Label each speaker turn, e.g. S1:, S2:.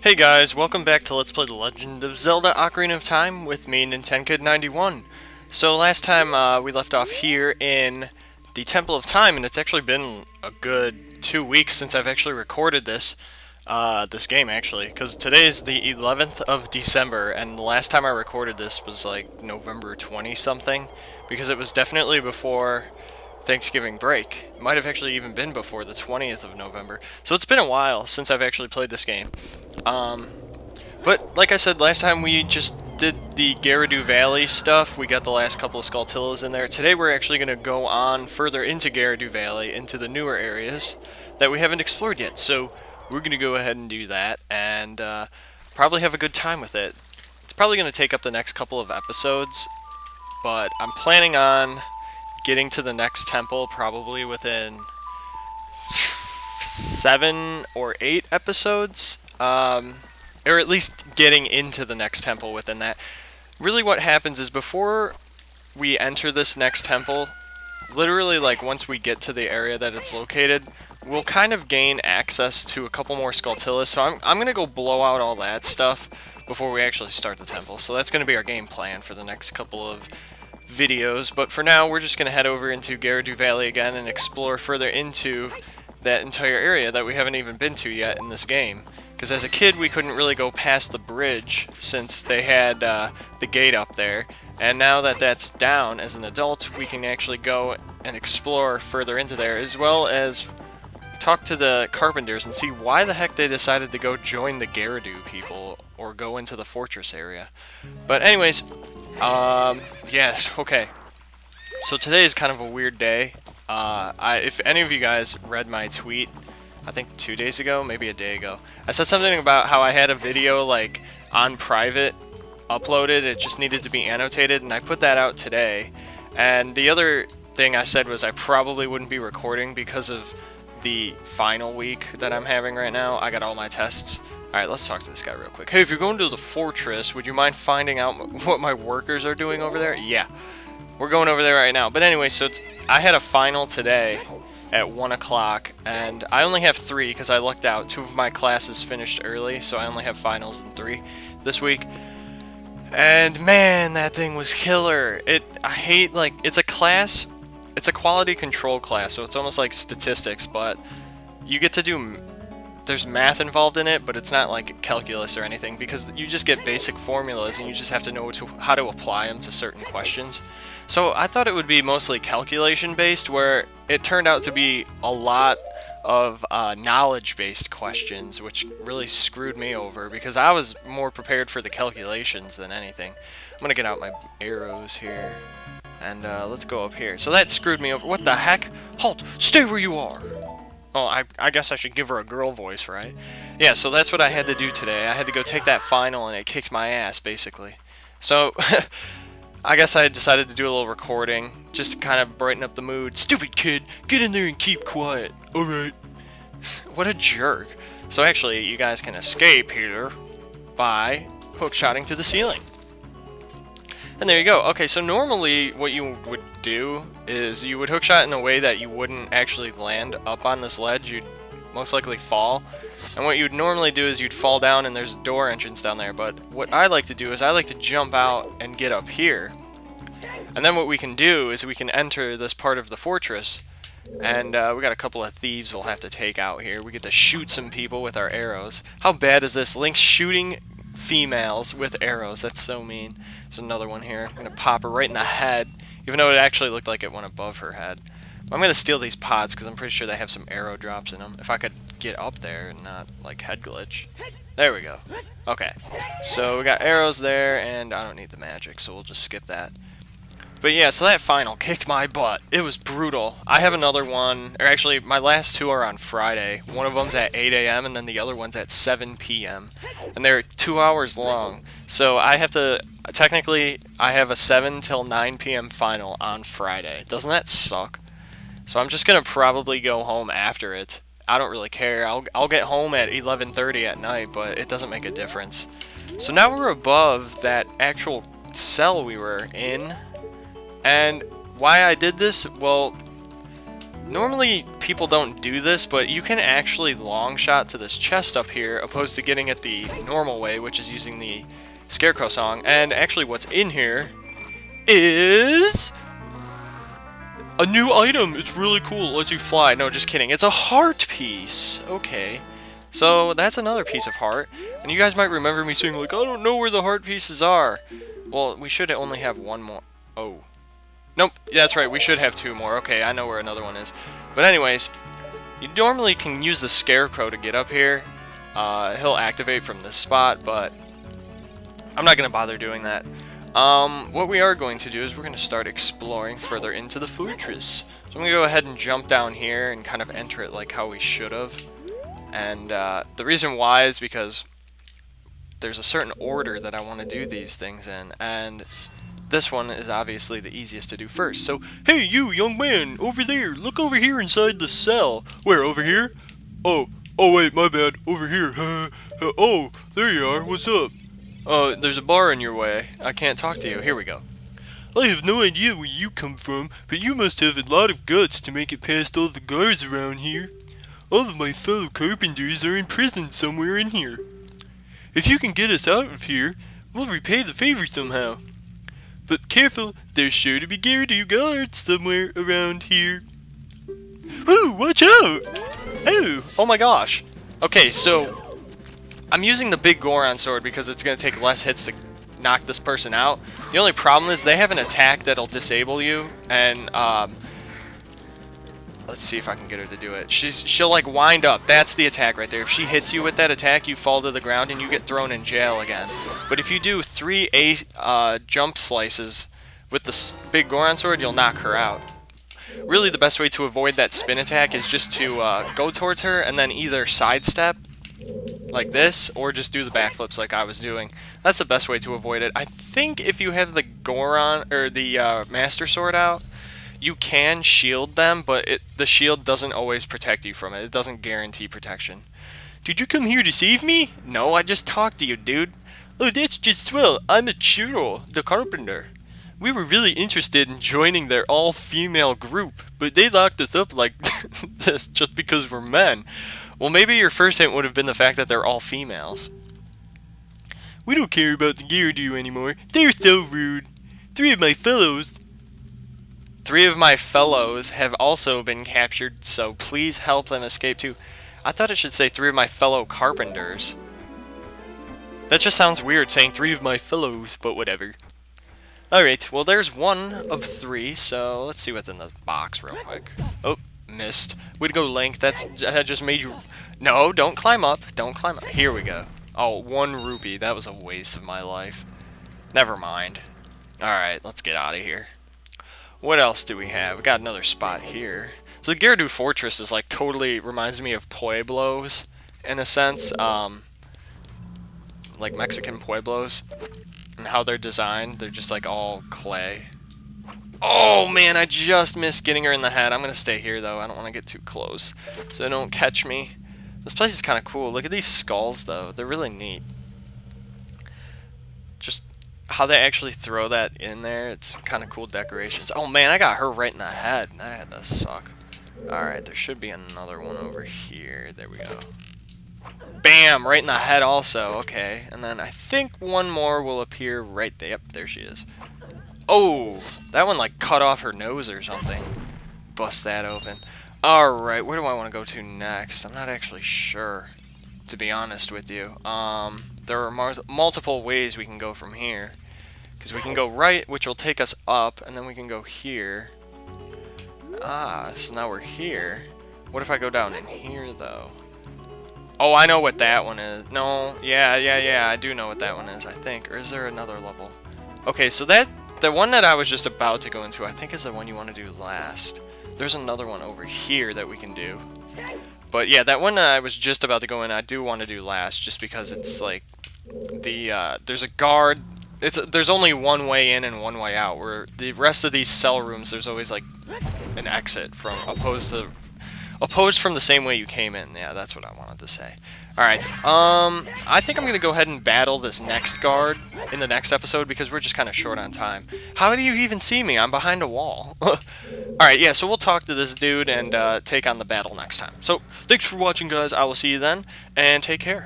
S1: Hey guys, welcome back to Let's Play The Legend of Zelda Ocarina of Time with me, NintenKid91. So last time we left off here in the Temple of Time, and it's actually been a good 2 weeks since I've actually recorded this game actually, because today's the 11th of December, and the last time I recorded this was like November 20 something, because it was definitely before Thanksgiving break. It might have actually even been before the 20th of November. So it's been a while since I've actually played this game. But like I said, last time we just did the Gerudo Valley stuff. We got the last couple of Skulltulas in there. Today we're actually going to go on further into Gerudo Valley, into the newer areas that we haven't explored yet. So we're going to go ahead and do that, and probably have a good time with it. It's probably going to take up the next couple of episodes, but I'm planning on getting to the next temple probably within 7 or 8 episodes, or at least getting into the next temple within that. Really what happens is before we enter this next temple, literally like once we get to the area that it's located, we'll kind of gain access to a couple more Skulltulas, so I'm going to go blow out all that stuff before we actually start the temple. So that's going to be our game plan for the next couple of videos, but for now we're just going to head over into Gerudo Valley again and explore further into that entire area that we haven't even been to yet in this game. Because as a kid we couldn't really go past the bridge since they had the gate up there, and now that that's down, as an adult we can actually go and explore further into there, as well as talk to the carpenters and see why the heck they decided to go join the Gerudo people or go into the fortress area. But anyways, yes, okay. So today is kind of a weird day. If any of you guys read my tweet, I think 2 days ago, maybe a day ago, I said something about how I had a video like on private uploaded, it just needed to be annotated, and I put that out today. And the other thing I said was I probably wouldn't be recording because of the final week that I'm having right now. I got all my tests. Alright, let's talk to this guy real quick. Hey, if you're going to the fortress, would you mind finding out what my workers are doing over there? Yeah, we're going over there right now. But anyway, so I had a final today at 1 o'clock, and I only have 3 because I lucked out. 2 of my classes finished early, so I only have finals in 3 this week. And man, that thing was killer. I hate, like, it's a class, it's a quality control class, so it's almost like statistics, but you get to do, there's math involved in it, but it's not like calculus or anything, because you just get basic formulas and you just have to know how to apply them to certain questions. So I thought it would be mostly calculation based, where it turned out to be a lot of knowledge based questions, which really screwed me over because I was more prepared for the calculations than anything. I'm gonna get out my arrows here, and let's go up here. So that screwed me over. What the heck? Halt! Stay where you are! Oh, I guess I should give her a girl voice, right? Yeah, so that's what I had to do today. I had to go take that final, and it kicked my ass, basically. So, I guess I decided to do a little recording, just to kind of brighten up the mood. Stupid kid! Get in there and keep quiet! Alright. What a jerk. So actually, you guys can escape here by hookshotting to the ceiling. And there you go. Okay, so normally what you would do is you would hookshot in a way that you wouldn't actually land up on this ledge. You'd most likely fall. And what you'd normally do is you'd fall down and there's a door entrance down there. But what I like to do is I like to jump out and get up here. And then what we can do is we can enter this part of the fortress. And we got a couple of thieves we'll have to take out here. We get to shoot some people with our arrows. How bad is this? Link's shooting females with arrows. That's so mean. There's another one here. I'm going to pop her right in the head, even though it actually looked like it went above her head. I'm going to steal these pots because I'm pretty sure they have some arrow drops in them. If I could get up there and not, like, head glitch. There we go. Okay. So we got arrows there, and I don't need the magic, so we'll just skip that. But yeah, so that final kicked my butt. It was brutal. I have another one, or actually, my last 2 are on Friday. One of them's at 8 AM, and then the other one's at 7 PM. And they're 2 hours long. So I have to, technically, I have a 7 till 9 PM final on Friday. Doesn't that suck? So I'm just going to probably go home after it. I don't really care. I'll get home at 11:30 at night, but it doesn't make a difference. So now we're above that actual cell we were in. And why I did this? Well, Normally, people don't do this, but you can actually long shot to this chest up here, opposed to getting it the normal way, which is using the Scarecrow song. And actually, what's in here is a new item. It's really cool. It lets you fly. No, just kidding. It's a heart piece. Okay. So, that's another piece of heart. And you guys might remember me saying, like, I don't know where the heart pieces are. Well, we should only have one more. Oh. Nope, that's right, we should have two more. Okay, I know where another one is. But anyways, you normally can use the Scarecrow to get up here. He'll activate from this spot, but I'm not going to bother doing that. What we are going to do is we're going to start exploring further into the fortress. So I'm going to go ahead and jump down here and kind of enter it like how we should have. And the reason why is because there's a certain order that I want to do these things in, and this one is obviously the easiest to do first. So, hey you, young man, over there, look over here inside the cell. Where, over here? Oh wait, my bad, over here. Oh, there you are, what's up? There's a bar in your way. I can't talk to you, here we go. I have no idea where you come from, but you must have a lot of guts to make it past all the guards around here. All of my fellow carpenters are in prison somewhere in here. If you can get us out of here, we'll repay the favor somehow. But careful, there's sure to be Gerudo guards somewhere around here. Woo, watch out! Oh my gosh. Okay, so I'm using the big Goron sword because it's going to take less hits to knock this person out. The only problem is they have an attack that'll disable you, and let's see if I can get her to do it. She'll like wind up. That's the attack right there. If she hits you with that attack, you fall to the ground and you get thrown in jail again. But if you do 3 jump slices with the big Goron sword, you'll knock her out. Really, the best way to avoid that spin attack is just to go towards her and then either sidestep like this, or just do the backflips like I was doing. That's the best way to avoid it. I think if you have the Goron or the Master Sword out, you can shield them, but the shield doesn't always protect you from it. It doesn't guarantee protection. Did you come here to save me? No, I just talked to you, dude. Oh, that's just swell. I'm a Chiro, the carpenter. We were really interested in joining their all-female group, but they locked us up like this just because we're men. Well, maybe your first hint would have been the fact that they're all females. We don't care about the Gerudo anymore. They're so rude. 3 of my fellows have also been captured, so please help them escape too. I thought it should say 3 of my fellow carpenters. That just sounds weird saying 3 of my fellows, but whatever. Alright, well there's 1 of 3, so let's see what's in the box real quick. Oh, missed. Way to go, Link. That just made you... No, don't climb up. Don't climb up. Here we go. Oh, 1 rupee. That was a waste of my life. Never mind. Alright, let's get out of here. What else do we have? We got another spot here. So the Gerudo Fortress is like totally reminds me of Pueblos in a sense. Like Mexican Pueblos. And how they're designed. They're just like all clay. Oh man, I just missed getting her in the head. I'm going to stay here though. I don't want to get too close so they don't catch me. This place is kind of cool. Look at these skulls though. They're really neat. Just how they actually throw that in there. It's kind of cool decorations. Oh man, I got her right in the head. That had to suck. Alright, there should be another one over here. There we go. Bam! Right in the head also. Okay. And then I think 1 more will appear right there. Yep, there she is. Oh! That one like cut off her nose or something. Bust that open. Alright, where do I want to go to next? I'm not actually sure, to be honest with you. There are multiple ways we can go from here. Because we can go right, which will take us up, and then we can go here. Ah, so now we're here. What if I go down in here, though? Oh, I know what that one is. No, yeah, I do know what that one is, I think. Or is there another level? Okay, so the one that I was just about to go into, I think is the one you want to do last. There's another one over here that we can do. But yeah, that one I was just about to go in, I do want to do last, just because it's like, there's a guard, there's only 1 way in and 1 way out, where the rest of these cell rooms, there's always like an exit from, opposed to Opposed from the same way you came in. Yeah, that's what I wanted to say. Alright, I think I'm going to go ahead and battle this next guard in the next episode because we're just kind of short on time. How do you even see me? I'm behind a wall. Alright, yeah, so we'll talk to this dude and take on the battle next time. So, thanks for watching, guys. I will see you then, and take care.